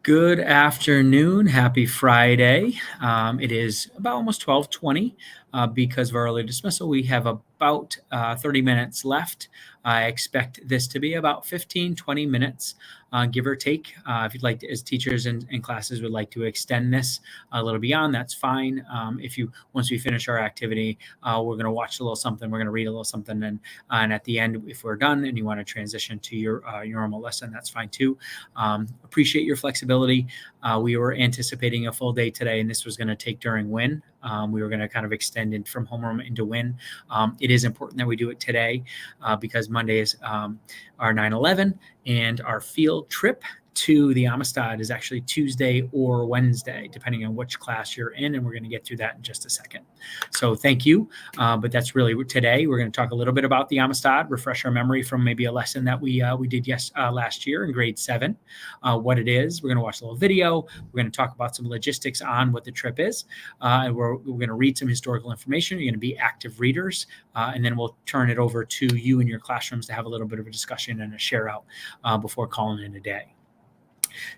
Good afternoon. Happy Friday. It is about almost 12:20. Because of our early dismissal. We have about 30 minutes left. I expect this to be about 15, 20 minutes, give or take. If you'd like to, as teachers and classes would like to extend this a little beyond, that's fine. If you, once we finish our activity, we're going to watch a little something, we're going to read a little something, and at the end, if we're done and you want to transition to your normal lesson, that's fine too. Appreciate your flexibility. We were anticipating a full day today, and this was going to take during WIN. We were going to kind of extend it from homeroom into WIN. It is important that we do it today because Monday is our 9/11, and our field trip to the Amistad is actually Tuesday or Wednesday, depending on which class you're in, and we're going to get through that in just a second. So thank you, but that's really today. We're going to talk a little bit about the Amistad, refresh our memory from maybe a lesson that we did last year in grade 7, what it is. We're going to watch a little video. We're going to talk about some logistics on what the trip is. And we're going to read some historical information. You're going to be active readers, and then we'll turn it over to you in your classrooms to have a little bit of a discussion and a share out before calling it a day.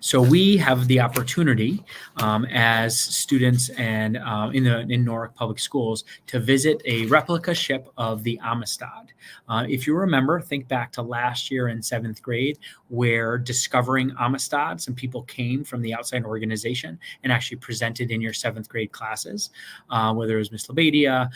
So we have the opportunity as students and in Norwalk Public Schools to visit a replica ship of the Amistad. If you remember, think back to last year in 7th grade where discovering Amistad, some people came from the outside organization and actually presented in your 7th grade classes, whether it was Miss Labadia,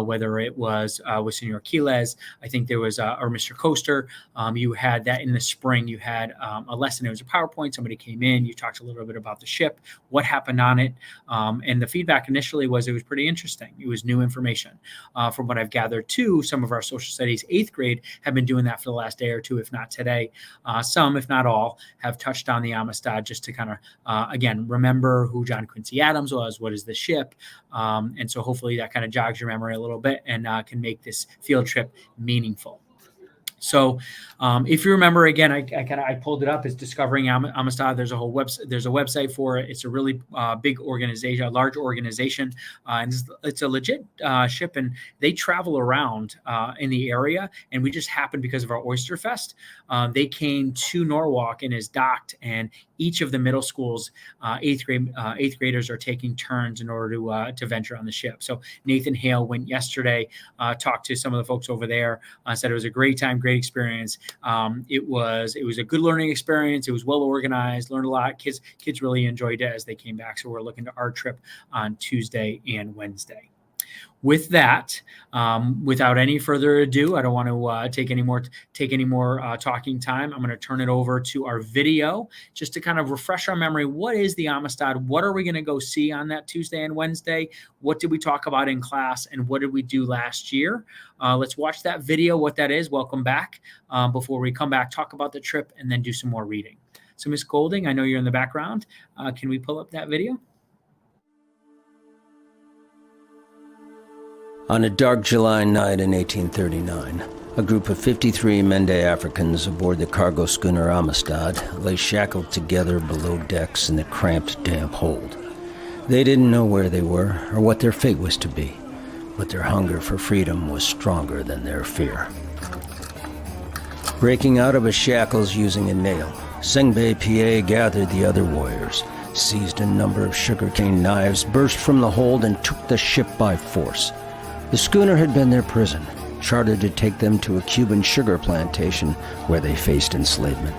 whether it was Senor Quiles, I think there was, or Mr. Coaster. You had that in the spring. You had a lesson. It was a PowerPoint. Somebody came in, you talked a little bit about the ship, what happened on it. And the feedback initially was it was pretty interesting. It was new information. From what I've gathered too, some of our social studies 8th grade have been doing that for the last day or two, if not today. Some, if not all, have touched on the Amistad just to kind of, again, remember who John Quincy Adams was, what is the ship. And so hopefully that kind of jogs your memory a little bit and can make this field trip meaningful. So if you remember, again, I pulled it up. It's Discovering Amistad. There's a whole website. There's a website for it. It's a really big organization, a large organization, and it's a legit ship. And they travel around in the area. And we just happened because of our Oyster Fest. They came to Norwalk and is docked. And each of the middle schools, 8th graders are taking turns in order to venture on the ship. So Nathan Hale went yesterday, talked to some of the folks over there, said it was a great time, great experience. It was a good learning experience. It was well organized, learned a lot. Kids really enjoyed it as they came back. So we're looking to our trip on Tuesday and Wednesday. With that, without any further ado, I don't want to take any more talking time. I'm going to turn it over to our video just to kind of refresh our memory. What is the Amistad? What are we going to go see on that Tuesday and Wednesday? What did we talk about in class, and what did we do last year? Let's watch that video, what that is. Welcome back. Before we come back, talk about the trip, and then do some more reading. So Ms. Golding, I know you're in the background. Can we pull up that video? On a dark July night in 1839, a group of 53 Mende Africans aboard the cargo schooner Amistad lay shackled together below decks in the cramped, damp hold. They didn't know where they were or what their fate was to be, but their hunger for freedom was stronger than their fear. Breaking out of his shackles using a nail, Sengbei Pie gathered the other warriors, seized a number of sugarcane knives, burst from the hold, and took the ship by force. The schooner had been their prison, chartered to take them to a Cuban sugar plantation where they faced enslavement.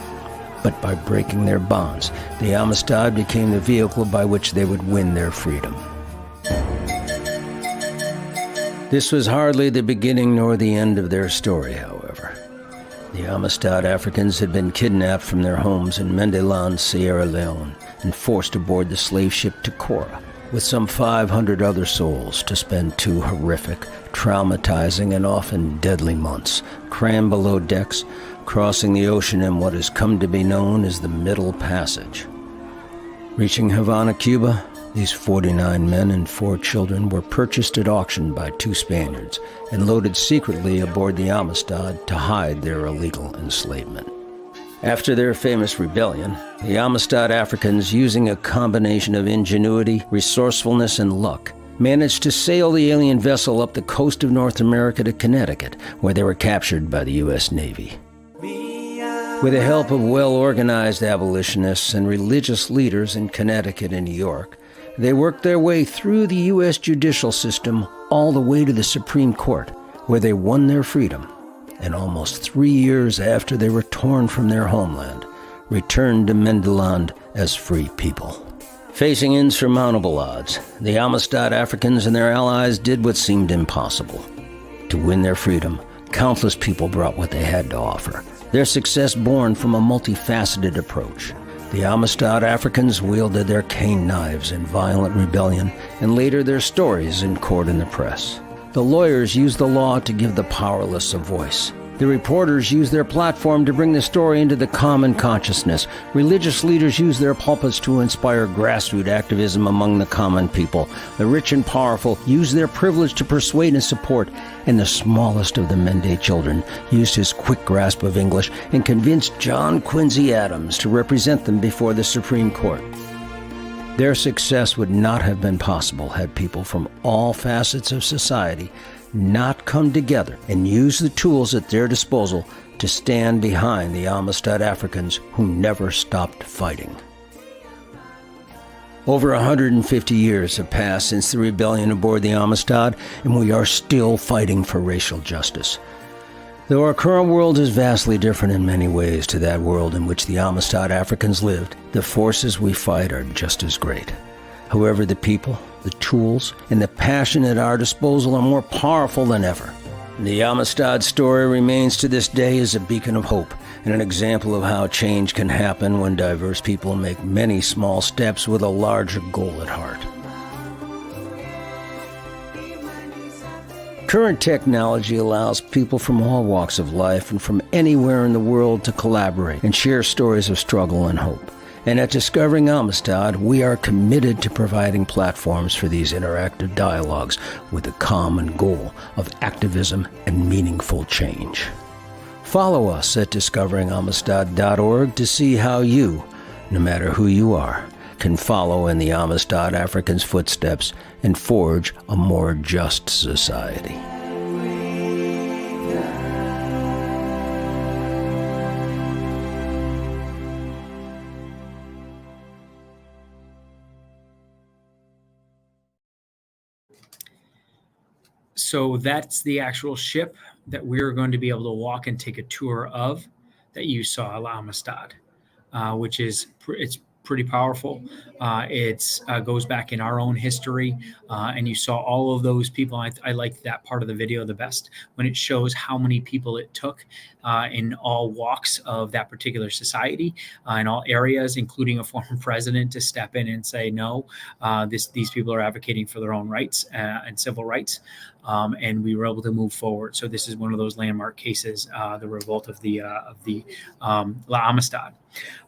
But by breaking their bonds, the Amistad became the vehicle by which they would win their freedom. This was hardly the beginning nor the end of their story, however. The Amistad Africans had been kidnapped from their homes in Mendelan, Sierra Leone, and forced aboard the slave ship Takora, with some 500 other souls, to spend 2 horrific, traumatizing, and often deadly months crammed below decks, crossing the ocean in what has come to be known as the Middle Passage. Reaching Havana, Cuba, these 49 men and 4 children were purchased at auction by 2 Spaniards and loaded secretly aboard the Amistad to hide their illegal enslavement. After their famous rebellion, the Amistad Africans, using a combination of ingenuity, resourcefulness, and luck, managed to sail the alien vessel up the coast of North America to Connecticut, where they were captured by the U.S. Navy. With the help of well-organized abolitionists and religious leaders in Connecticut and New York, they worked their way through the U.S. judicial system all the way to the Supreme Court, where they won their freedom, and almost 3 years after they were torn from their homeland, returned to Mendeland as free people. Facing insurmountable odds, the Amistad Africans and their allies did what seemed impossible. To win their freedom, countless people brought what they had to offer, their success born from a multifaceted approach. The Amistad Africans wielded their cane knives in violent rebellion, and later their stories in court and the press. The lawyers used the law to give the powerless a voice. The reporters used their platform to bring the story into the common consciousness. Religious leaders used their pulpits to inspire grassroots activism among the common people. The rich and powerful used their privilege to persuade and support. And the smallest of the Mende children used his quick grasp of English and convinced John Quincy Adams to represent them before the Supreme Court. Their success would not have been possible had people from all facets of society not come together and use the tools at their disposal to stand behind the Amistad Africans who never stopped fighting. Over 150 years have passed since the rebellion aboard the Amistad, and we are still fighting for racial justice. Though our current world is vastly different in many ways to that world in which the Amistad Africans lived, the forces we fight are just as great. However, the people, the tools, and the passion at our disposal are more powerful than ever. The Amistad story remains to this day as a beacon of hope and an example of how change can happen when diverse people make many small steps with a larger goal at heart. Current technology allows people from all walks of life and from anywhere in the world to collaborate and share stories of struggle and hope. And at Discovering Amistad, we are committed to providing platforms for these interactive dialogues with the common goal of activism and meaningful change. Follow us at discoveringamistad.org to see how you, no matter who you are, can follow in the Amistad Africans' footsteps and forge a more just society. So that's the actual ship that we're going to be able to walk and take a tour of that you saw, La Amistad, which is it's pretty powerful. It goes back in our own history, and you saw all of those people. I like that part of the video the best when it shows how many people it took in all walks of that particular society, in all areas, including a former president to step in and say, no, these people are advocating for their own rights and civil rights. And we were able to move forward. So this is one of those landmark cases, the revolt of the La Amistad.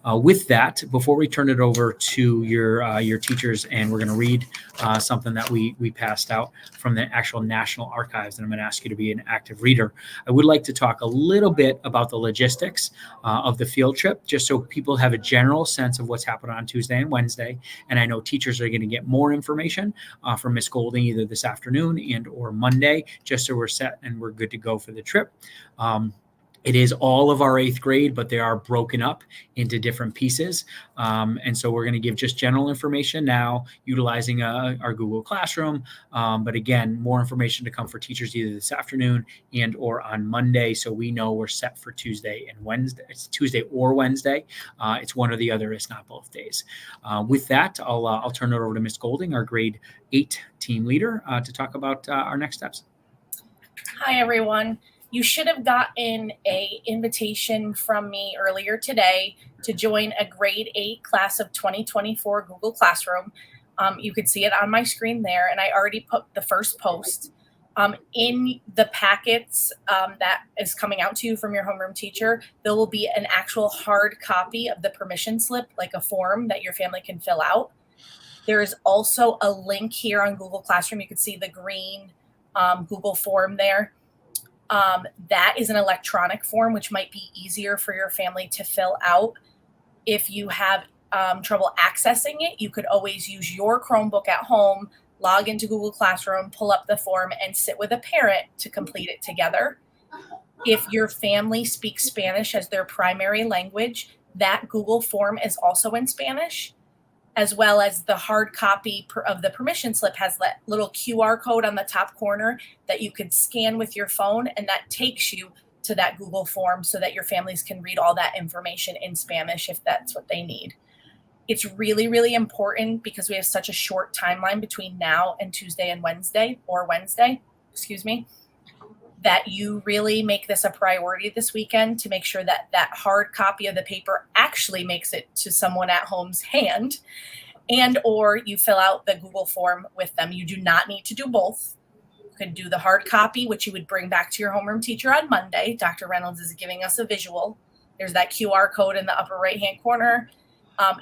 With that, before we turn it over to your teachers, and we're going to read something that we passed out from the actual National Archives, and I'm going to ask you to be an active reader. I would like to talk a little bit about the logistics of the field trip, just so people have a general sense of what's happening on Tuesday and Wednesday. And I know teachers are going to get more information from Miss Golding either this afternoon and or Monday, just so we're set and we're good to go for the trip. It is all of our 8th grade, but they are broken up into different pieces. And so we're going to give just general information now, utilizing our Google Classroom. But again, more information to come for teachers either this afternoon and or on Monday. So we know we're set for Tuesday and Wednesday. It's Tuesday or Wednesday. It's one or the other. It's not both days. With that, I'll turn it over to Miss Golding, our grade 8 team leader, to talk about our next steps. Hi, everyone. You should have gotten an invitation from me earlier today to join a grade 8 class of 2024 Google Classroom. You could see it on my screen there, and I already put the first post. In the packets that is coming out to you from your homeroom teacher, there will be an actual hard copy of the permission slip, like a form that your family can fill out. There is also a link here on Google Classroom. You can see the green Google form there. That is an electronic form, which might be easier for your family to fill out. If you have trouble accessing it, you could always use your Chromebook at home, log into Google Classroom, pull up the form, and sit with a parent to complete it together. If your family speaks Spanish as their primary language, that Google form is also in Spanish, as well as the hard copy of the permission slip has that little QR code on the top corner that you can scan with your phone, and that takes you to that Google form so that your families can read all that information in Spanish if that's what they need. It's really, really important because we have such a short timeline between now and Tuesday and Wednesday, that you really make this a priority this weekend to make sure that that hard copy of the paper actually makes it to someone at home's hand, and or you fill out the Google form with them. You do not need to do both. You could do the hard copy, which you would bring back to your homeroom teacher on Monday. Dr. Reynolds is giving us a visual. There's that QR code in the upper right-hand corner,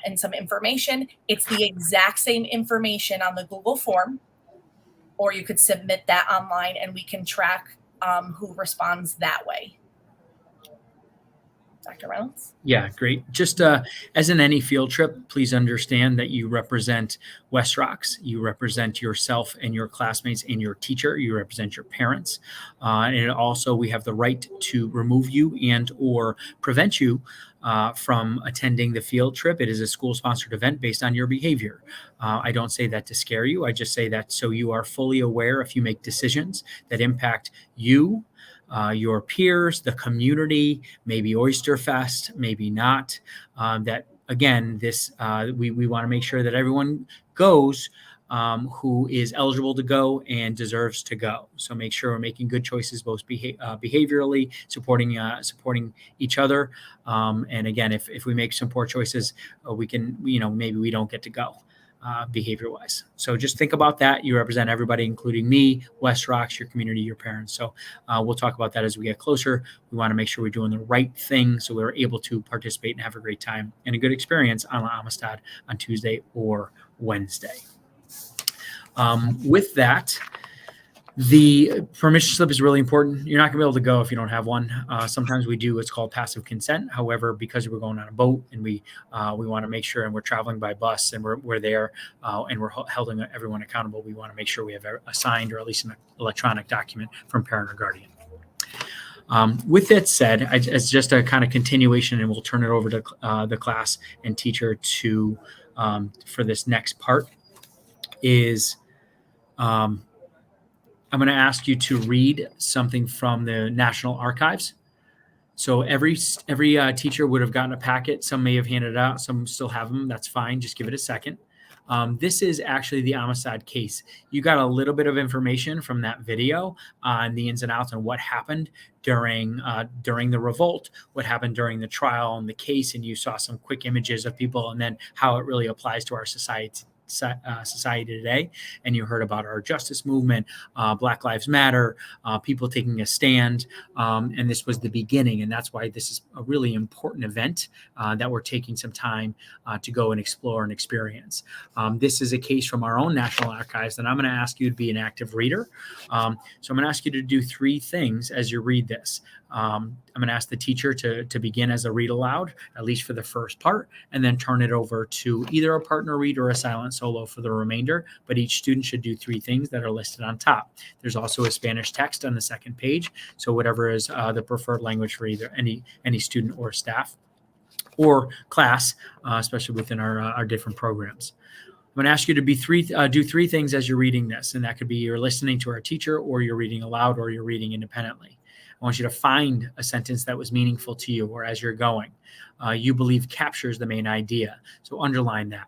and some information. It's the exact same information on the Google form, or you could submit that online and we can track who responds that way. Dr. Reynolds? Yeah, great. Just as in any field trip, please understand that you represent West Rocks. You represent yourself and your classmates and your teacher. You represent your parents. And also we have the right to remove you and or prevent you from attending the field trip. It is a school-sponsored event based on your behavior. I don't say that to scare you. I just say that so you are fully aware if you make decisions that impact you, your peers, the community, maybe Oyster Fest, maybe not. That again, this we want to make sure that everyone goes who is eligible to go and deserves to go. So make sure we're making good choices, both behaviorally, supporting each other. And again, if we make some poor choices, we can, maybe we don't get to go. Behavior wise. So just think about that. You represent everybody, including me, West Rocks, your community, your parents. So we'll talk about that as we get closer. We want to make sure we're doing the right thing so we're able to participate and have a great time and a good experience on Amistad on Tuesday or Wednesday. With that, the permission slip is really important. You're not going to be able to go if you don't have one. Sometimes we do what's called passive consent. However, because we're going on a boat and we want to make sure, and we're traveling by bus and we're there and we're holding everyone accountable, we want to make sure we have a signed or at least an electronic document from parent or guardian. With that said, as just a kind of continuation, and we'll turn it over to the class and teacher to for this next part is I'm going to ask you to read something from the National Archives. So every teacher would have gotten a packet. Some may have handed it out. Some still have them. That's fine. Just give it a second. This is actually the Amistad case. You got a little bit of information from that video on the ins and outs and what happened during the revolt, what happened during the trial and the case, and you saw some quick images of people and then how it really applies to our society today. And you heard about our justice movement, Black Lives Matter, people taking a stand. And this was the beginning. And that's why this is a really important event that we're taking some time to go and explore and experience. This is a case from our own National Archives, and I'm going to ask you to be an active reader. So I'm going to ask you to do 3 things as you read this. I'm going to ask the teacher to begin as a read aloud, at least for the first part, and then turn it over to either a partner read or a silent solo for the remainder. But each student should do 3 things that are listed on top. There's also a Spanish text on the second page. So whatever is the preferred language for either any student or staff or class, especially within our different programs. I'm going to ask you to do 3 things as you're reading this. And that could be you're listening to our teacher, or you're reading aloud, or you're reading independently. I want you to find a sentence that was meaningful to you, or as you're going, you believe captures the main idea. So underline that.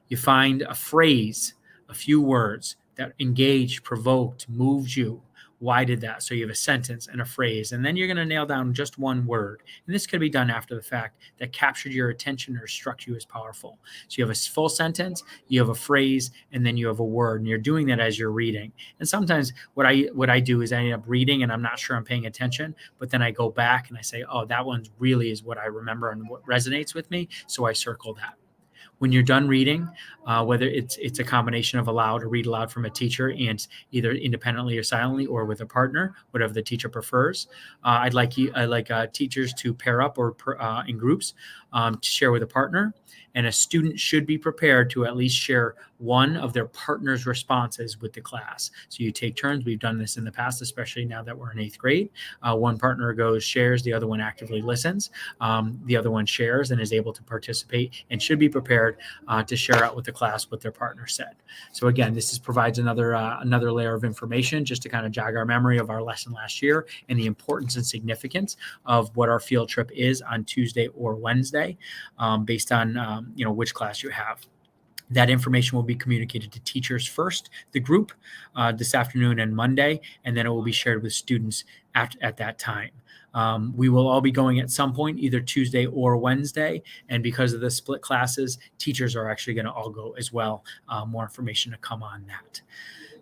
You find a phrase, a few words that engaged, provoked, moved you. Why did that? So you have a sentence and a phrase, and then you're going to nail down just one word. And this could be done after the fact that captured your attention or struck you as powerful. So you have a full sentence, you have a phrase, and then you have a word, and you're doing that as you're reading. And sometimes what I do is I end up reading and I'm not sure I'm paying attention, but then I go back and I say, oh, that one really is what I remember and what resonates with me. So I circle that. When you're done reading, whether it's a combination of aloud or read aloud from a teacher and either independently or silently or with a partner, whatever the teacher prefers, I like teachers to pair up or in groups to share with a partner. And a student should be prepared to at least share one of their partner's responses with the class. So you take turns. We've done this in the past, especially now that we're in 8th grade. One partner goes, shares, the other one actively listens. The other one shares and is able to participate and should be prepared to share out with the class what their partner said. So again, this provides another layer of information just to kind of jog our memory of our lesson last year and the importance and significance of what our field trip is on Tuesday or Wednesday, based on which class you have. That information will be communicated to teachers first, the group, this afternoon and Monday, and then it will be shared with students at that time. We will all be going at some point, either Tuesday or Wednesday. And because of the split classes, teachers are actually going to all go as well. More information to come on that.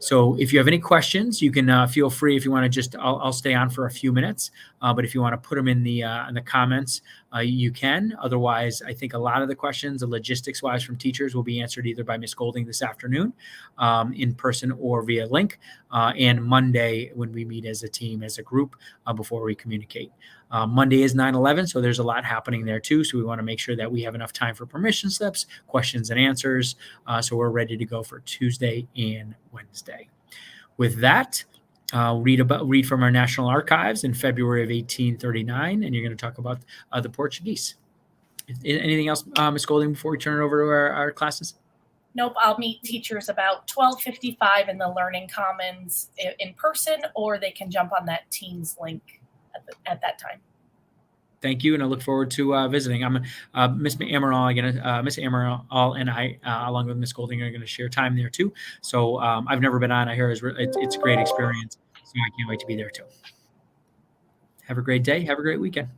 So if you have any questions, you can feel free. If you want to I'll stay on for a few minutes. But if you want to put them in the comments, you can. Otherwise, I think a lot of the questions, the logistics-wise from teachers, will be answered either by Ms. Golding this afternoon, in person or via link, and Monday when we meet as a team, as a group, before we communicate. Monday is 9/11, so there's a lot happening there too. So we want to make sure that we have enough time for permission slips, questions and answers. So we're ready to go for Tuesday and Wednesday. With that, read from our National Archives in February of 1839, and you're going to talk about the Portuguese. Anything else, Ms. Golding, before we turn it over to our classes? Nope, I'll meet teachers about 12:55 in the Learning Commons in person, or they can jump on that Teams link at that time. Thank you, and I look forward to visiting. I'm Miss Amaral. Miss Amaral and I, along with Miss Golding, are going to share time there too. So I've never been on. I hear it's a great experience. So I can't wait to be there too. Have a great day. Have a great weekend.